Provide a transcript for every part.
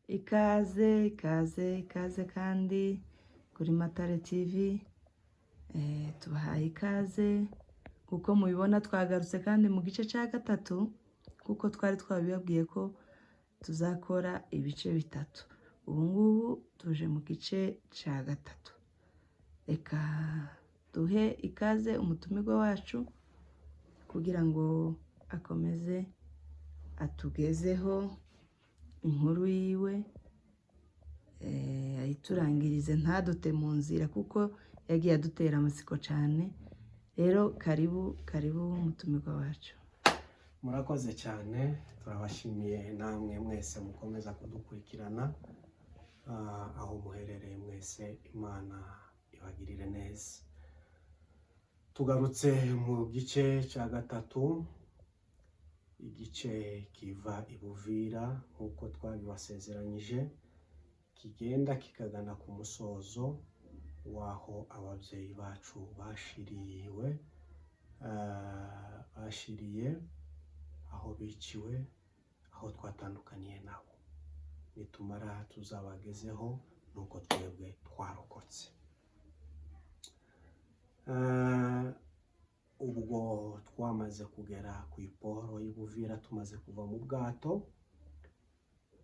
ikaze kandi kuri Matare TV. Tubahaye ikaze kuko mubibona twagarutse kandi mu gice cya gatatu, kuko twari twabibabwiye ko tuzakora ibice bitatu. Ubu ngubu tuje mu gice cya gatatu. Reka duhe ikaze umutumirwa wacu kugira ngo akomeze atugezeho inkuru yiwe, ayiturangirize ntadute mu nzira kuko yagiye adutera amatsiko cyane. Rero karibu umutumirwa wacu. Murakoze cyane, turabashimiye namwe mwese mukomeza kudukurikirana aho muherereye mwese. Imana ibagirire neza. Tugarutse mu gice cya gatatu, igice kiva i Buvira nk'uko twabibasezeranyije, kigenda kikagana ku musozo w'aho ababyeyi bacu bashiriye, aho biciwe, aho twatandukaniye nabo. Nitumara tuzabagezeho nuko twebwe twarokotse. Ubwo twamaze kugera ku iporo y'Ibuvira, tumaze kuva mu bwato,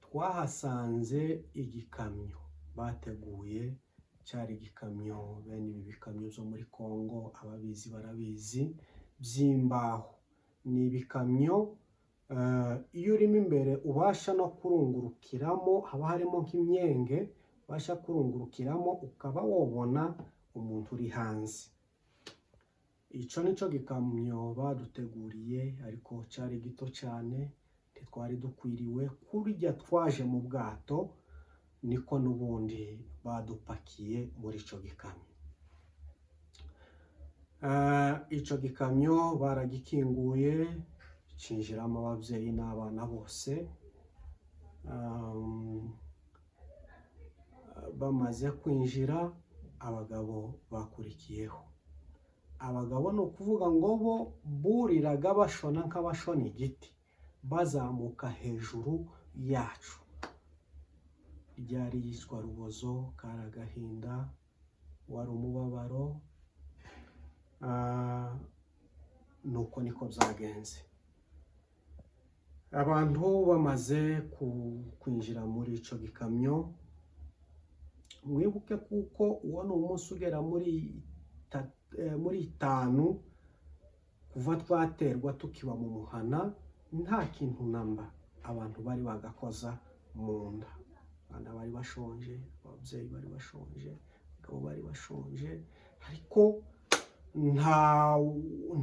twahasanze igikamyo bateguye. Cyari igikamyo, bene ibi bikamyo byo muri Kongo, ababizi barabizi, by'imbaho. Ni ibikamyo iyo urimo imbere ubasha no kurungurukiramo, haba harimo nk'imyenge ubasha kurungurukiramo ukaba wabona umuntu uri hanze. Icyo nicyo gikamyo baduteguriye, ariko cyari gito cyane, ntitwari dukwiriwe kurya. Twaje mu bwato, niko n'ubundi badupakiye muri icyo gikamyo. Icyo gikamyo baragikinguye, cinjiramo ababyeyi n'abana bose. Bamaze kwinjira, abagabo bakurikiyeho. Abagabo ni ukuvuga ngo bo buriraga bashona nk'abashona igiti, bazamuka hejuru yacu. Ryari yitwa Rubozo, kari agahinda, wari umubabaro. Nuko niko byagenze. Abantu bamaze kwinjira muri icyo gikamyo, mwibuke kuko uwo ni umunsi ugera muri itanu kuva twaterwa tukiba mu muhana. Nta kintu namba abantu bari bagakoza mu nda. Abana bari bashonje, ababyeyi bari bashonje, abagabo bari bashonje, ariko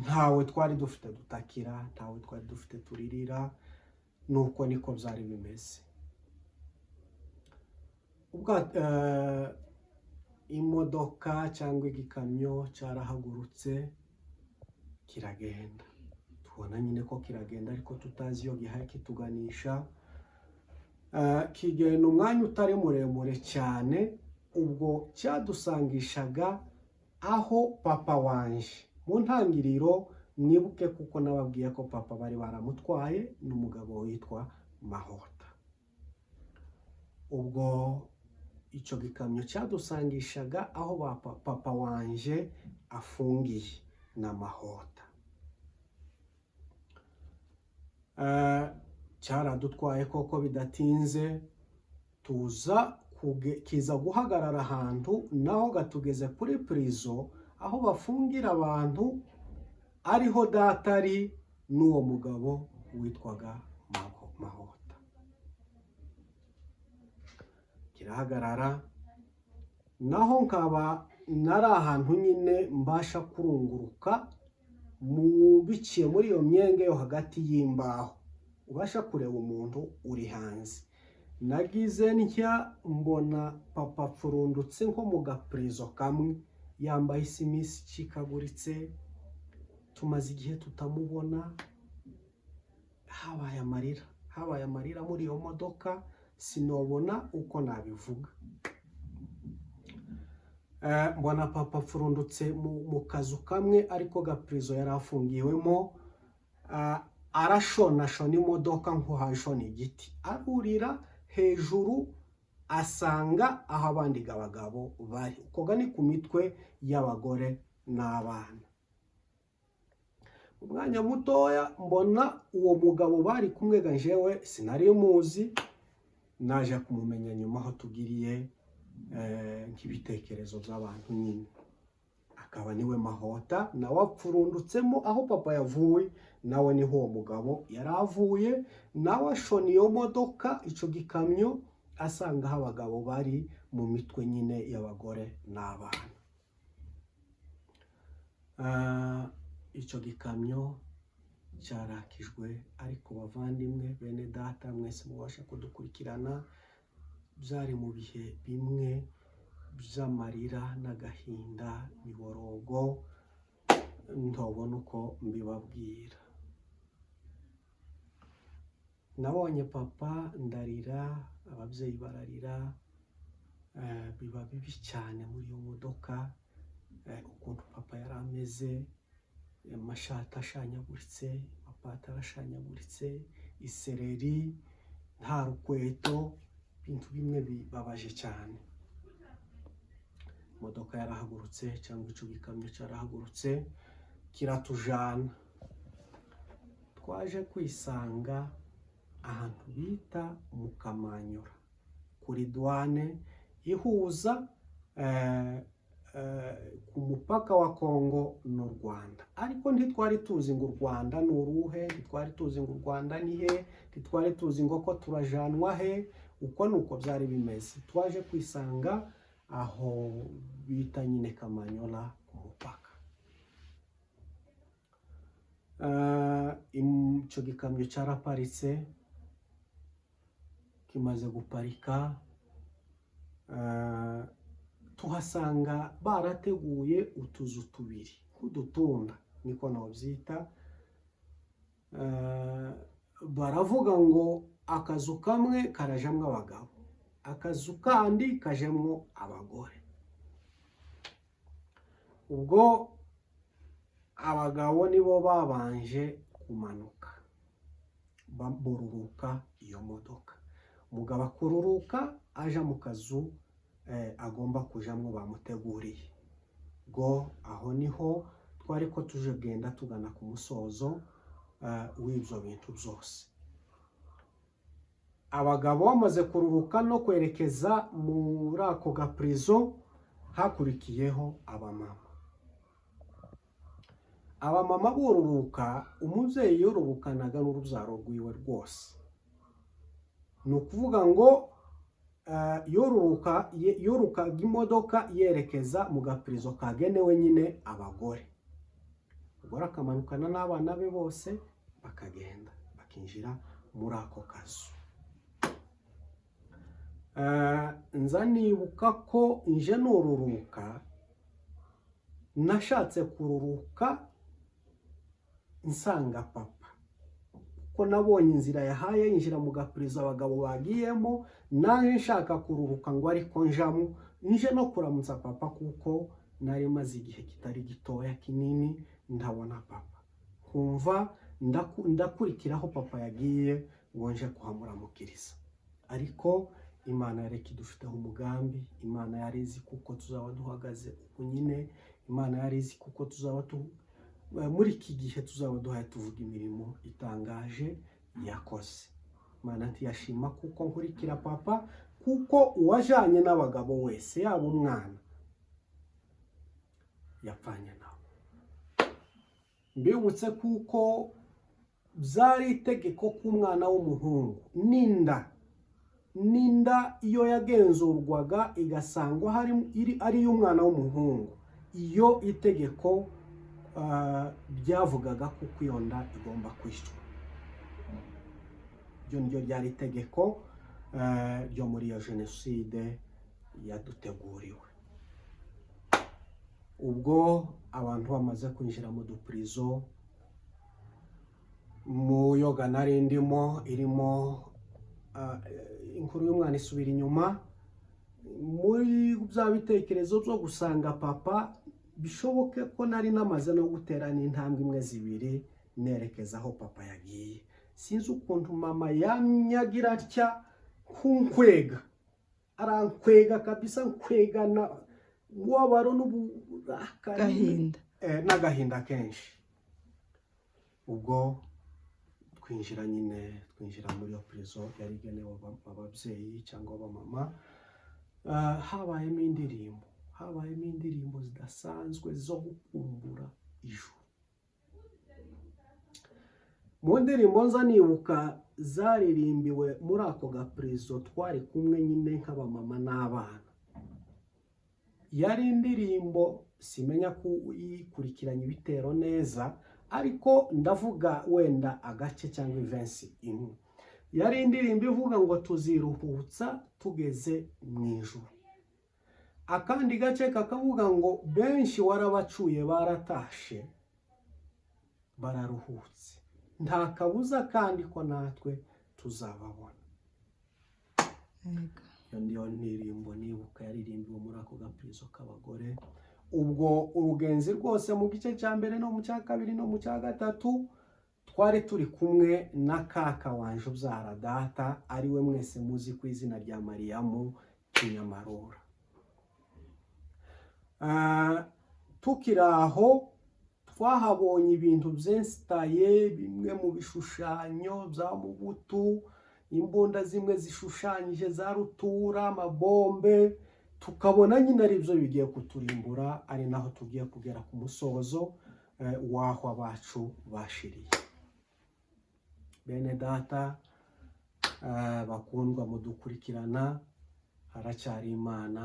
ntawe twari dufite dutakira, ntawe twari dufite turirira. Nuko niko byari bimeze. Imodoka cyangwa igikamyo cyarahagurutse kiragenda. Tubona nyine ko kiragenda, ariko tutazi iyo gihaye kituganisha. Kigenda umwanya utari muremure cyane. Ubwo cyadusangishaga aho papa wanje. Mu ntangiriro mwibuke kuko nababwiye ko papa bari baramutwaye n'umugabo witwa Mahota. Ubwo icyo gikamyo cyadusangishaga aho papa wanje afungiye na Mahota. Cyaradutwaye koko bidatinze, kiza guhagarara ahantu naho gatugeze kuri prison, aho bafungira abantu, ariho data ari n'uwo mugabo witwaga Mahota. Kirahagarara, naho nkaba nari ahantu nyine mbasha kurunguruka biciye muri iyo myenge yo hagati y'imbaho, ubasha kureba umuntu uri hanze. Nagize ntya mbona papa apfurundutse nko mu gaprizo kamwe, yambaye isimisi icikaguritse. Tumaze igihe tutamubona. Habaye amarira muri iyo modoka, sinobona uko nabivuga. Mbona papa apfurundutse mu kazu kamwe, ariko gaprizo yari afungiwemo, arashonashona imodoka nko hashona igiti. Arurira hejuru asanga aho abandi bagabo bari. Ukoga ni ku mitwe y'abagore n'abana. Umwanya mutoya mbona uwo mugabo bari kumwe ga jewe sinari muzi, naje kumumenya nyuma aho tugiriye nk'ibitekerezo by'abantu nyine. Akaba niwe Mahota nawe apfurundutsemo aho papa yavuye, nawe niho uwo mugabo yaravuye, nawe ashona iyo modoka ico gikamyo asanga aho abagabo bari mu mitwe nyine y'abagore n'abana. Ico gikamyo cyarakijwe, ariko bavandimwe bene data mwese mubasha kudukurikirana, byari mu bihe bimwe by'amarira n'agahinda miborogo ntobona uko mbibabwira. Nabonye papa ndarira, ababyeyi bararira, biba bibi cyane muri iyo modoka, ukuntu papa yari ameze, amashati ashanyaguritse, amapataro ashanyaguritse, isereri, nta rukweto, ibintu bimwe bibabaje cyane. Imodoka yarahagurutse cyangwa ico gikamyo cyarahagurutse kiratujana. Twaje kwisanga ahantu bita mu Kamanyura kuri douane ihuza ku mupaka wa Kongo n'u Rwanda. Ariko ntitwari tuzi ngo u Rwanda ni uruhe, ntitwari tuzi ngo u Rwanda ni he, ntitwari tuzi ngo ko turajanwa he, uko nuko byari bimeze. Twaje kwisanga aho bita nyine Kamanyura ku mupaka. Ico gikamyo cyaraparitse, kimaze guparika, tuhasanga barateguye utuzu tubiri kudutunda, niko nobyita. Baravuga ngo akazu kamwe karajamwe abagabo, akazu kandi kajemwo abagore. Ubwo abagabo nibo babanje kumanuka bururuka iyo modoka. Umugabo akururuka aja mu kazu agomba kujamwo bamuteguriye. Go aho niho twari ko tuje genda tugana ku musozo w'ibyo bintu byose. Abagabo bamaze kururuka no kwerekeza muri ako gaprizo, hakurikiyeho abamama. Abamama bururuka, umubyeyi yorurukanaga n'urubyaro rwiwe rwose. Ni ukuvuga ngo yorukaga imodoka yerekeza mu gaprizo kagenewe nyine abagore. Umugore akamanukana n'abana be bose bakagenda bakinjira muri ako kazu. Nza nibuka ko nje nururuka, nashatse kururuka nsanga papa, ko nabonye inzira yahaye yinjira mu gaprizo abagabo bagiyemo, naje nshaka kururuka ngo ariko njamo nje no kuramutsa papa, kuko nari maze igihe kitari gitoya kinini ndabona papa. Kumva ndakurikiraho papa yagiye ngo nje kuhamuramukiriza. Ariko Imana yareka idufiteho umugambi, Imana yarizi kuko tuzaba duhagaze uko nyine, Imana yarizi kuko tuzaba muri iki gihe tuzaba duhaye tuvuga imirimo itangaje yakoze. Imana ntiyashima kuko nkurikira papa, kuko uwajanye n'abagabo wese yaba umwana yapfanye nawe. Mbibutse kuko byari itegeko k'umwana w'umuhungu ninda iyo yagenzurwaga igasangwa ari y'umwana w'umuhungu, iyo itegeko byavugaga kuko iyo nda igomba kwicwa. Ibyo niryo ryari itegeko ryo muri iyo jenoside yaduteguriwe. Ubwo abantu bamaze kwinjira mu duprizo, mu yoga nari ndimo irimo inkuru y'umwana isubira inyuma, muri bya bitekerezo byo gusanga papa, bishoboke ko nari namaze no gutera n'intambwe imwe zibiri nerekeza aho papa yagiye. Sinzi ukuntu mama yanyagira atya kunkwega, arankwega kabisa, nkwegana umubabaro n'uburakari gahinda n'agahinda kenshi. Ubwo twinjira muri iyo prison yari igenewe ababyeyi cyangwa abamama. Habayemo indirimbo zidasanzwe zo gukumbura ijuru. Mu ndirimbo nza nibuka zaririmbiwe muri ako gaprizo twari kumwe nyine nk'abamama n'abana. Yari indirimbo simenya ko yikurikiranye ibitero neza, ariko ndavuga wenda agace cyangwa ivensi imwe. Yari indirimbo ivuga ngo tuziruhutsa tugeze mu ijuru. Akandi gace kakavuga ngo benshi warabacuye baratashe bararuhutse, nta kabuza kandi ko natwe tuzababona. Iyo niyo ndirimbo nibuka yaririmbiwe muri ako gaprizo k'abagore. Ubwo urugenzi rwose mu gice cya mbere no mu cya kabiri no mu cya gatatu twari turi kumwe na kaka wanje ubyara data, ari we mwese muzi ku izina rya Mariyamu Kinyamarura. Tukiri aho twahabonye ibintu byensitaye, bimwe mu bishushanyo bya Mubutu, imbunda zimwe zishushanyije za rutura, amabombe. Tukabona nyine ari byo bigiye kuturimbura, ari naho tugiye kugera ku musozo w'aho abacu bashiriye. Bene data bakundwa mudukurikirana, haracyari Imana,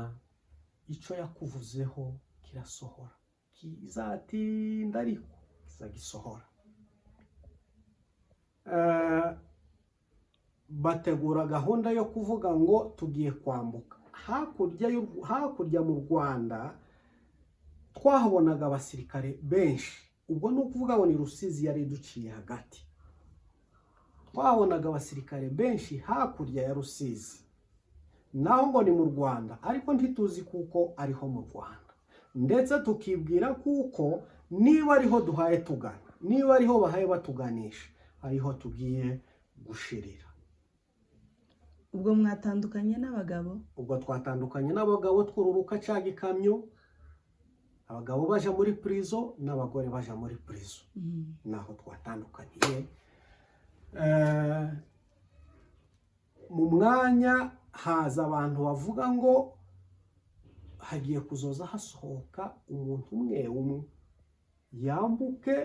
icyo yakuvuzeho kirasohora, kizatinda ariko kizagisohora. Bategura gahunda yo kuvuga ngo tugiye kwambuka hakurya mu Rwanda. Twahabonaga abasirikare benshi, ubwo ni ukuvuga ngo ni Rusizi yari duciye hagati. Twahabonaga abasirikare benshi hakurya ya Rusizi, naho ngo ni mu Rwanda, ariko ntituzi kuko ariho mu Rwanda, ndetse tukibwira kuko niba ariho duhaye tugana, niba ariho bahaye batuganisha, ariho tugiye gushirira. ubwo mwatandukanye n'abagabo? Ubwo twatandukanye n'abagabo twururuka cya gikamyo, abagabo baje muri prison n'abagore baje muri prison. Naho twatandukaniye. Mu mwanya haza abantu bavuga ngo hagiye kuzoza hasohoka umuntu umwe yambuke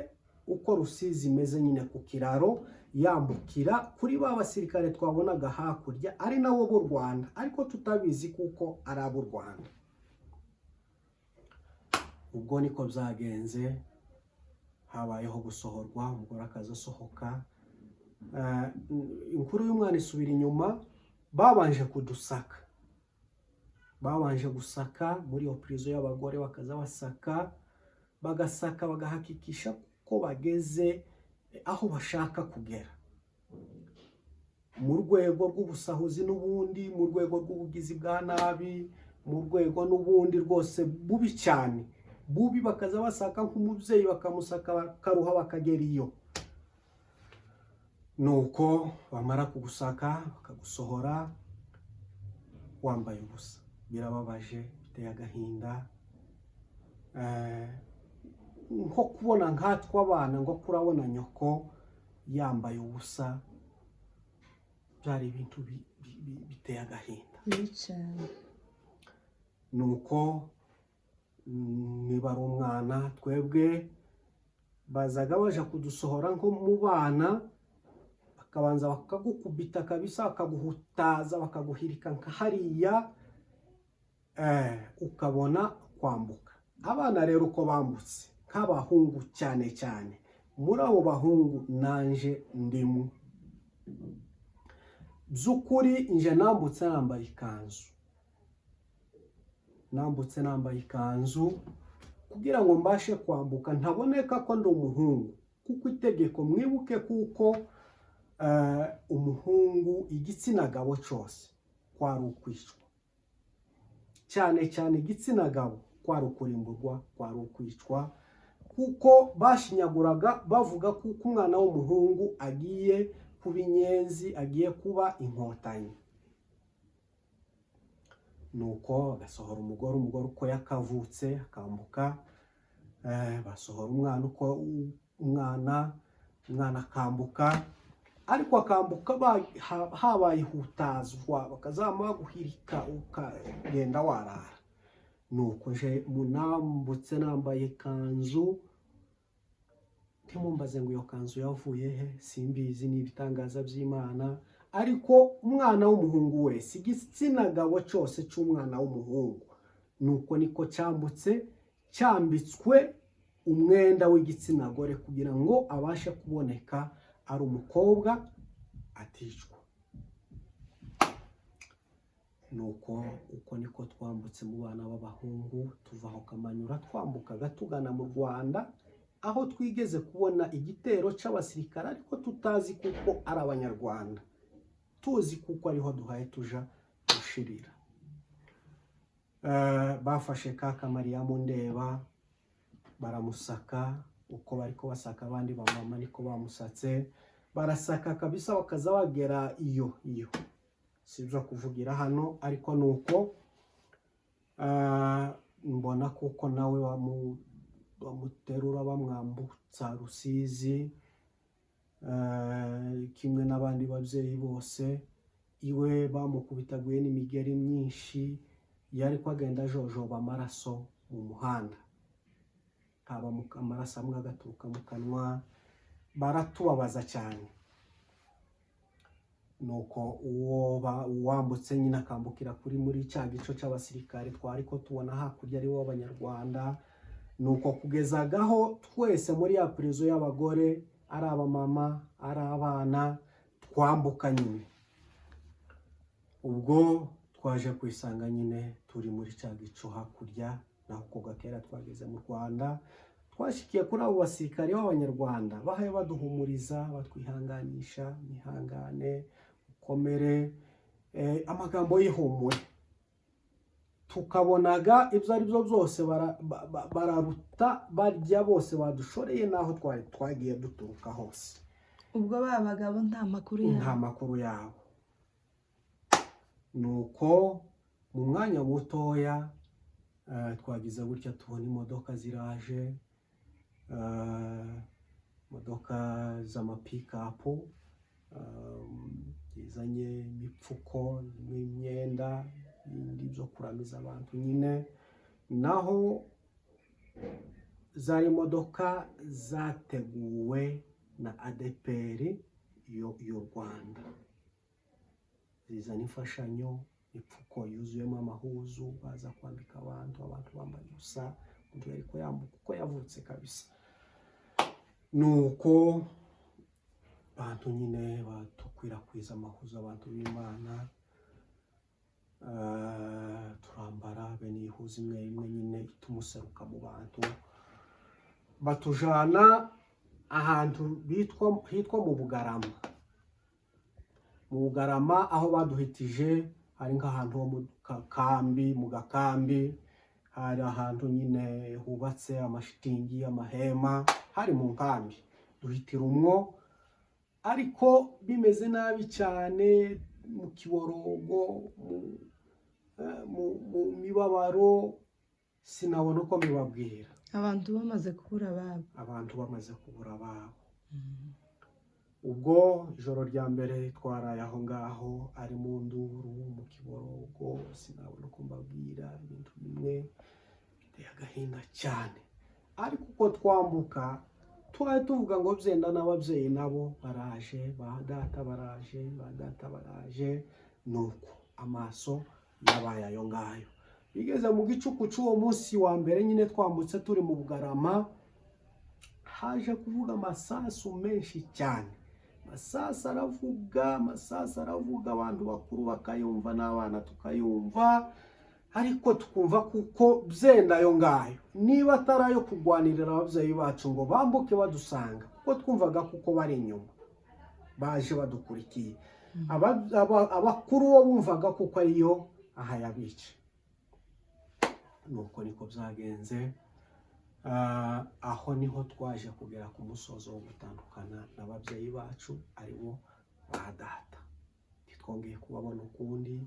uko Rusizi imeze nyine ku kiraro, yambukira kuri ba basirikare twabonaga hakurya ari nabo b'u Rwanda, ariko tutabizi kuko ari ab'u Rwanda. Ubwo niko byagenze, habayeho gusohorwa, umugore akazasohoka. Inkuru y'umwana isubira inyuma. Babanje kudusaka, babanje gusaka muri iyo prison y'abagore, bakaza bagasaka bagahakikisha ko bageze aho bashaka kugera, mu rwego rw'ubusahuzi n'ubundi, mu rwego rw'ubugizi bwa nabi, mu rwego n'ubundi rwose bubi cyane, bubi. Bakaza basaka nk'umubyeyi, bakamusaka bakaruha bakagera iyo. Nuko bamara kugusaka bakagusohora wambaye ubusa. Birababaje, biteye agahinda. Nko kubona nkatwe abana ngo kurabona nyoko yambaye ubusa, byari ibintu biteye agahinda. Nuko niba ari umwana, twebwe bazaga baje kudusohora nko mu bana, bakabanza bakagukubita kabisa, bakaguhutaza, bakaguhirika nka hariya, ukabona kwambuka. Abana rero uko bambutse nk'abahungu cyane cyane, muri abo bahungu nanje ndimu. By'ukuri nje nambutse nambaye ikanzu, kugira ngo mbashe kwambuka ntaboneka ko ndi umuhungu, kuko itegeko mwibuke kuko umuhungu, igitsina gabo cyose kwari ukwicwa, cyane cyane igitsina gabo kwari ukurimburwa, kwari ukwicwa, kuko bashinyaguraga bavuga kuko umwana w'umuhungu agiye kuba inyenzi, agiye kuba inkotanyi. nuko basohora umugore uko yakavutse akambuka, basohora umwana uko umwana akambuka, ariko akambuka habaye ihutazwa bakazamuha guhirika ukagenda warara. Nuko nje munambutse nambaye ikanzu, ntimumbaze ngo iyo kanzu yavuye he, simbizi, ni ibitangaza by'Imana. Ariko umwana w'umuhungu wese, igitsina gabo cyose cy'umwana w'umuhungu, nuko niko cyambitswe umwenda w'igitsina gore kugira ngo abashe kuboneka ari umukobwa aticwa. Nuko uko niko twambutse mu bana b'abahungu, tuva aho Kamanyura twambukaga tugana mu Rwanda, aho twigeze kubona igitero cy'abasirikare, ariko tutazi kuko ari Abanyarwanda, tuzi kuko ariho duhaye tuja gushirira. Bafashe Kaka Mariyamu Ndeba baramusaka, uko bariko basaka abandi bamama niko bamusatse, barasaka kabisa bakaza bagera iyo sibyo kuvugira hano, ariko nuko mbona kuko nawe bamuterura bamwambutsa Rusizi, kimwe n'abandi babyeyi bose. Iwe bamukubitaguye n'imigeri myinshi, yari kwagenda ajojoba amaraso mu muhanda, haba amaraso amwe agaturuka mu kanwa, baratubabaza cyane. Nuko uwambutse nyine akambukira muri cya gico cy'abasirikare twari ko tubona hakurya ari w'Abanyarwanda. Nuko kugezagaho twese muri ya prison y'abagore, ari abamama ari abana, twambuka nyine. Ubwo twaje kwisanga nyine turi muri cya gico hakurya, naho koga kera twageze mu Rwanda. Twashikiye kuri abo basirikare b'Abanyarwanda, bahaye baduhumuriza, batwihanganisha, mwihangane, ukomere, amagambo y'ihumure. Tukabonaga ibyo ari byo byose bararuta barya bose badushoreye naho twagiye duturuka hose. Ubwo babagabo nta makuru yabo. Nuko mu mwanya mutoya twagize gutya tubona imodoka ziraje, imodoka z'amapikapu zizanye imipfuko n'imyenda n'ibindi byo kuramiza abantu nyine. Naho zari imodoka zateguwe na ADPR y'u Rwanda, zizana imfashanyo, ipfuko yuzuyemo amahuzu, baza kwambika abantu bambaye ubusa, umuntu ariko yambuka uko yavutse kabisa. Nuko abantu nyine batukwirakwiza amahuzu abantu b'Imana, turambara bene ihuza imwe nyine itumuseruka mu bantu, batujana ahantu hitwa mu Bugarama. Mu Bugarama aho baduhitije hari nk'ahantu ho mu gakambi, hari ahantu nyine hubatse amashitingi, amahema, hari mu nkambi. Duhitira umwo, ariko bimeze nabi cyane, mu kiborogo, mu mibabaro, sinabona uko mbibabwira. Abantu bamaze kubura ababo. Ubwo ijoro rya mbere twaraye aho ngaho, ari mu nduru, mu kiborogo, sinabona uko mbabwira, ibintu bimwe biteye agahinda cyane. Ariko uko twambuka twari tuvuga ngo byenda n'ababyeyi nabo baraje, ba data baraje. Nuko amaso yabaye ayo ngayo. Bigeze mu gicuku cy'uwo munsi wa mbere nyine twambutse turi mu Bugarama, haje kuvuga amasasu menshi cyane. Amasasu aravuga, abantu bakuru bakayumva n'abana tukayumva, ariko tukumva kuko byenda ayo ngayo, niba atari ayo kurwanirira ababyeyi bacu ngo bambuke badusanga, kuko twumvaga kuko bari inyuma baje badukurikiye. Abakuru bo bumvaga kuko ariyo aha yabica. Nuko niko byagenze. Aho niho twaje kugera ku musozo wo gutandukana n'ababyeyi bacu, aribo ba data. Ntitwongeye kubabona ukundi,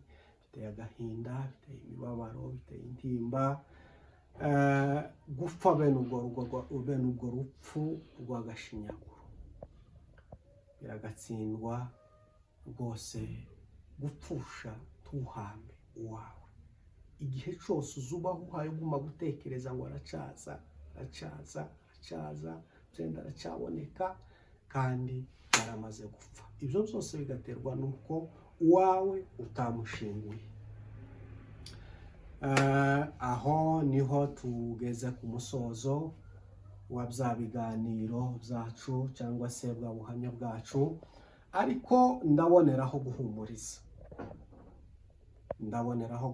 biteye agahinda, biteye imibabaro, biteye intimba. Gupfa bene ubwo rupfu rw'agashinyaguro biragatsindwa rwose. Gupfusha tuhambe uwawe. Igihe cyose uzubaho uhaye uguma gutekereza ngo aracaza, byenda aracyaboneka, kandi yaramaze gupfa. Ibyo byose bigaterwa n'uko uwawe utamushinguye. Aho niho tugeze ku musozo wa bya biganiro byacu cyangwa se bwa buhamya bwacu, ariko ndaboneraho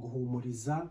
guhumuriza